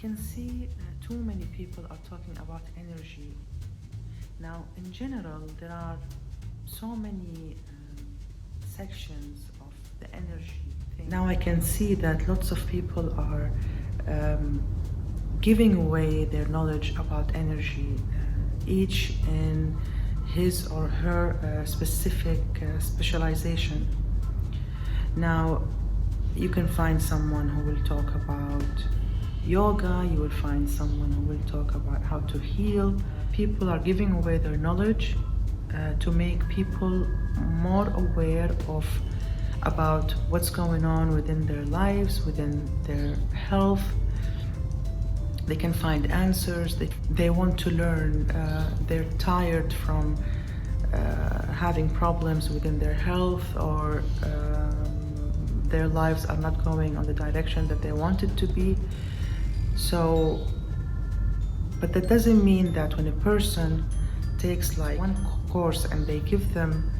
can see too many people are talking about energy. Now, in general, there are so many sections of the energy thing. Now, I can see that lots of people are giving away their knowledge about energy, each in his or her specific specialization. Now, you can find someone who will talk about yoga, you will find someone who will talk about how to heal. People are giving away their knowledge to make people more aware of about what's going on within their lives, within their health. They can find answers, they want to learn, they're tired from having problems within their health, or their lives are not going on the direction that they want it to be. So, but that doesn't mean that when a person takes like one course and they give them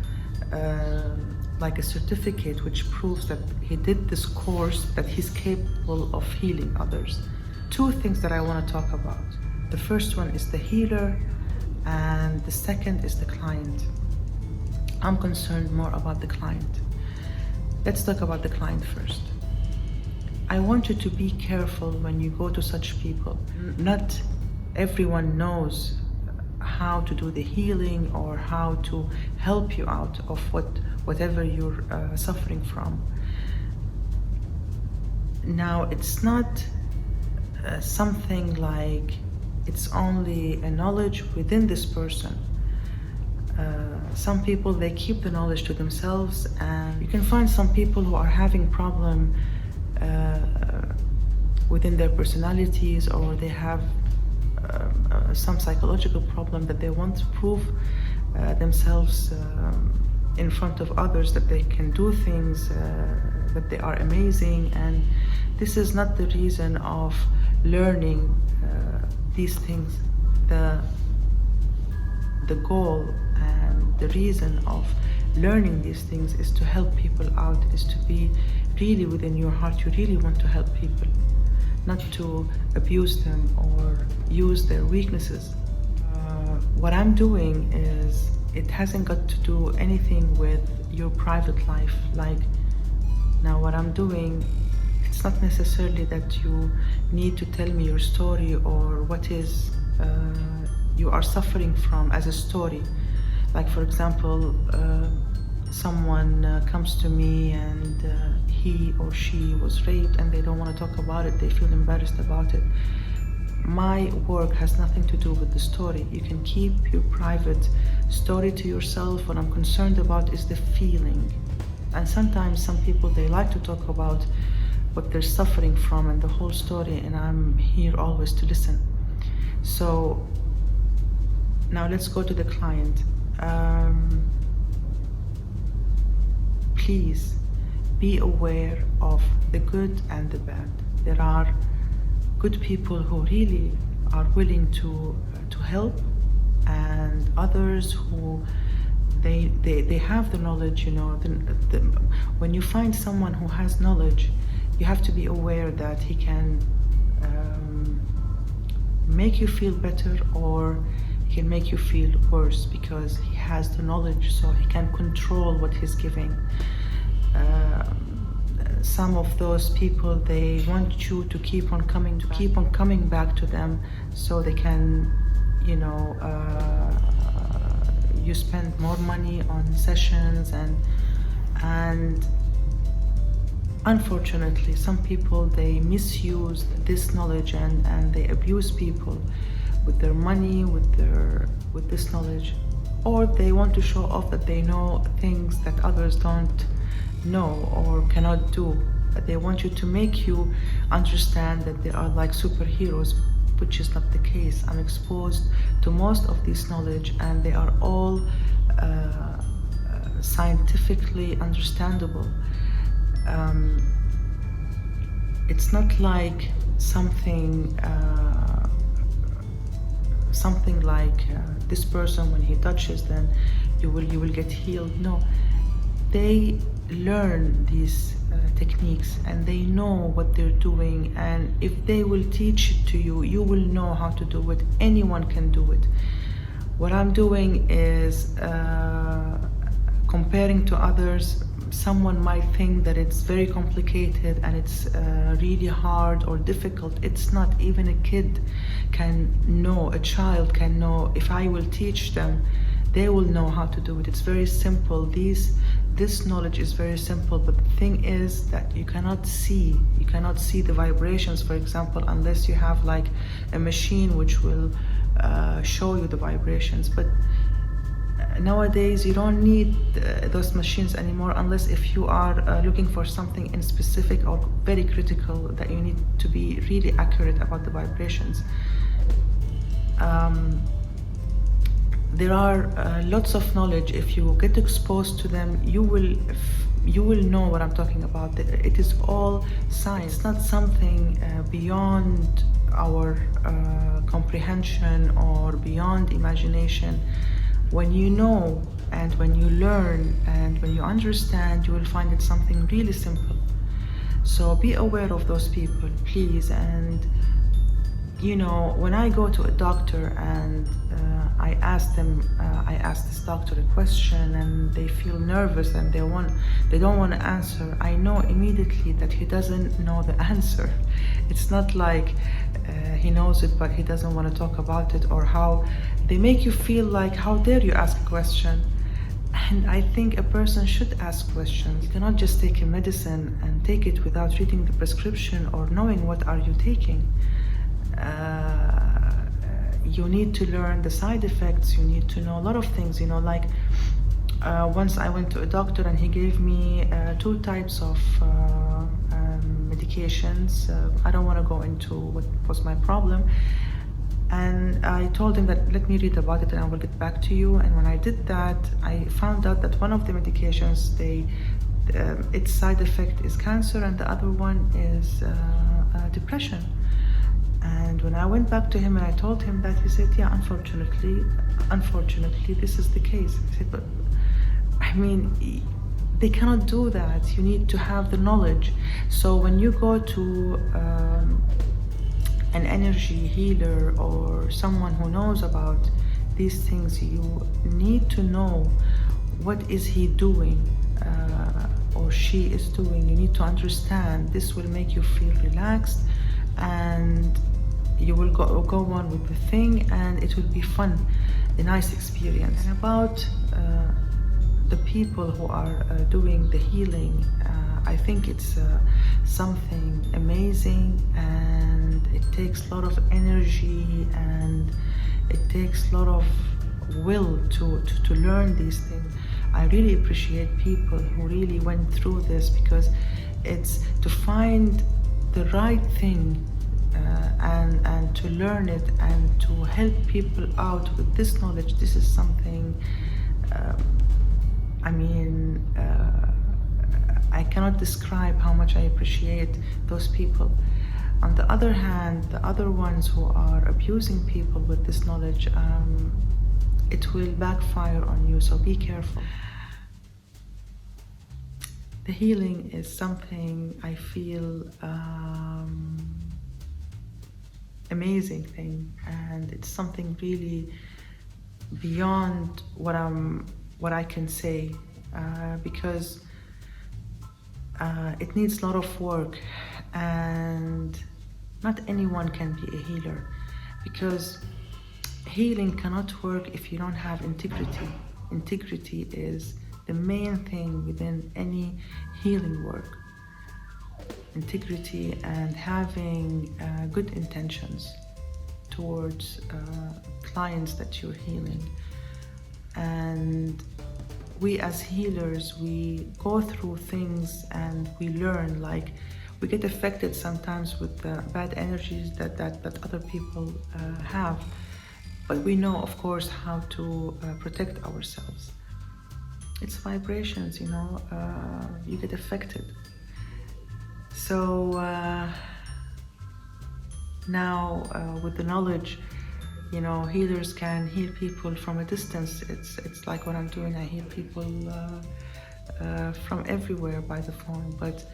like a certificate which proves that he did this course, that he's capable of healing others. Two things that I want to talk about. The first one is the healer, and the second is the client. I'm concerned more about the client. Let's talk about the client first. I want you to be careful when you go to such people. Not everyone knows how to do the healing or how to help you out of whatever you're suffering from. Now, it's not something like it's only a knowledge within this person. Some people, they keep the knowledge to themselves, and you can find some people who are having problem within their personalities, or they have some psychological problem that they want to prove themselves in front of others, that they can do things, that they are amazing. And this is not the reason of learning these things. The goal and the reason of learning these things is to help people out, is to be really within your heart, you really want to help people, not to abuse them or use their weaknesses. What I'm doing is, it hasn't got to do anything with your private life. Like, now what I'm doing, it's not necessarily that you need to tell me your story or what is you are suffering from as a story. Like, for example, someone comes to me and he or she was raped and they don't want to talk about it, they feel embarrassed about it. My work has nothing to do with the story. You can keep your private story to yourself. What I'm concerned about is the feeling. And sometimes some people, they like to talk about what they're suffering from and the whole story, and I'm here always to listen. So now let's go to the client. Please be aware of the good and the bad. There are good people who really are willing to help, and others who they have the knowledge. You know, when you find someone who has knowledge, you have to be aware that he can make you feel better, or he can make you feel worse, because he has the knowledge, so he can control what he's giving. Some of those people, they want you to keep on coming back to them, so they can, you know, you spend more money on sessions, and unfortunately, some people, they misuse this knowledge and they abuse people with their money, with this knowledge, or they want to show off that they know things that others don't know or cannot do. But they want you to make you understand that they are like superheroes, which is not the case. I'm exposed to most of this knowledge, and they are all scientifically understandable. It's not like something like this person, when he touches, then you will get healed. No, they learn these techniques and they know what they're doing, and if they will teach it to you, you will know how to do it. Anyone can do it. What I'm doing is comparing to others. Someone might think that it's very complicated and it's really hard or difficult. It's not. Even a kid can know, a child can know. If I will teach them, they will know how to do it. It's very simple. This knowledge is very simple, but the thing is that you cannot see the vibrations, for example, unless you have like a machine which will show you the vibrations. But nowadays you don't need those machines anymore, unless if you are looking for something in specific or very critical, that you need to be really accurate about the vibrations. There are lots of knowledge. If you get exposed to them, you will know what I'm talking about. It is all science. It's not something beyond our comprehension or beyond imagination. When you know and when you learn and when you understand, you will find it something really simple. So be aware of those people, please. And you know, when I go to a doctor and I ask this doctor a question and they feel nervous and they don't want to answer, I know immediately that he doesn't know the answer. It's not like he knows it but he doesn't want to talk about it, or how they make you feel like, how dare you ask a question? And I think a person should ask questions. You cannot just take a medicine and take it without reading the prescription or knowing what are you taking. You need to learn the side effects. You need to know a lot of things, you know, like once I went to a doctor and he gave me 2 types of medications. I don't want to go into what was my problem, and I told him that let me read about it and I will get back to you. And when I did that, I found out that one of the medications, its side effect is cancer, and the other one is depression. And when I went back to him and I told him that, he said, yeah, unfortunately, this is the case. I said, but I mean, they cannot do that. You need to have the knowledge. So when you go to an energy healer or someone who knows about these things, you need to know what is he doing or she is doing. You need to understand. This will make you feel relaxed, and you will go on with the thing, and it will be fun, a nice experience. And about the people who are doing the healing, I think it's something amazing, and it takes a lot of energy and it takes a lot of will to learn these things. I really appreciate people who really went through this, because it's to find the right thing and to learn it and to help people out with this knowledge. This is something, I cannot describe how much I appreciate those people. On the other hand, the other ones who are abusing people with this knowledge, it will backfire on you, so be careful. The healing is something I feel amazing thing, and it's something really beyond what I can say, because it needs a lot of work, and not anyone can be a healer, because healing cannot work if you don't have integrity. Integrity is the main thing within any healing work. Integrity and having good intentions towards clients that you're healing. And we as healers, we go through things and we learn, like we get affected sometimes with the bad energies that other people have, but we know, of course, how to protect ourselves. It's vibrations, you know, you get affected. So now with the knowledge, you know, healers can heal people from a distance. It's like what I'm doing. I heal people from everywhere by the phone. But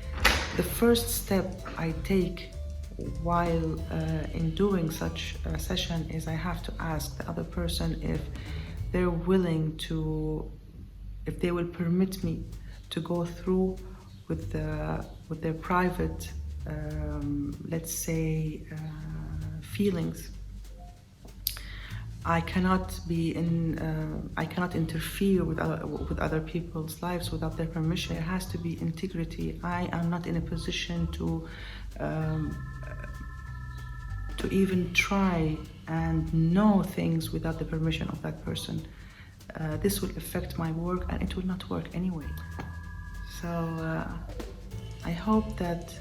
the first step I take while in doing such a session is I have to ask the other person if they're willing to, if they will permit me to go through with their private, let's say, feelings. I cannot be in. I cannot interfere with other people's lives without their permission. There has to be integrity. I am not in a position to even try and know things without the permission of that person. This will affect my work, and it will not work anyway. So I hope that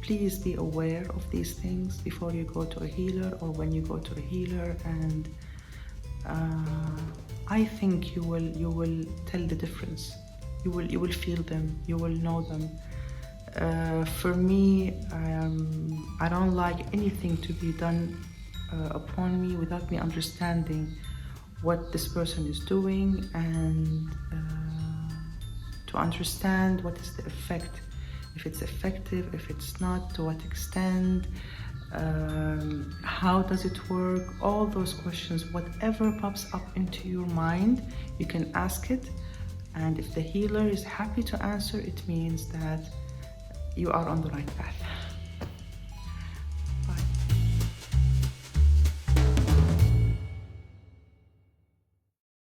please be aware of these things before you go to a healer or when you go to a healer, and I think you will tell the difference. You will feel them. You will know them. For me, I don't like anything to be done upon me without me understanding what this person is doing, and to understand what is the effect, if it's effective, if it's not, to what extent, how does it work, all those questions. Whatever pops up into your mind, you can ask it, and if the healer is happy to answer, it means that you are on the right path.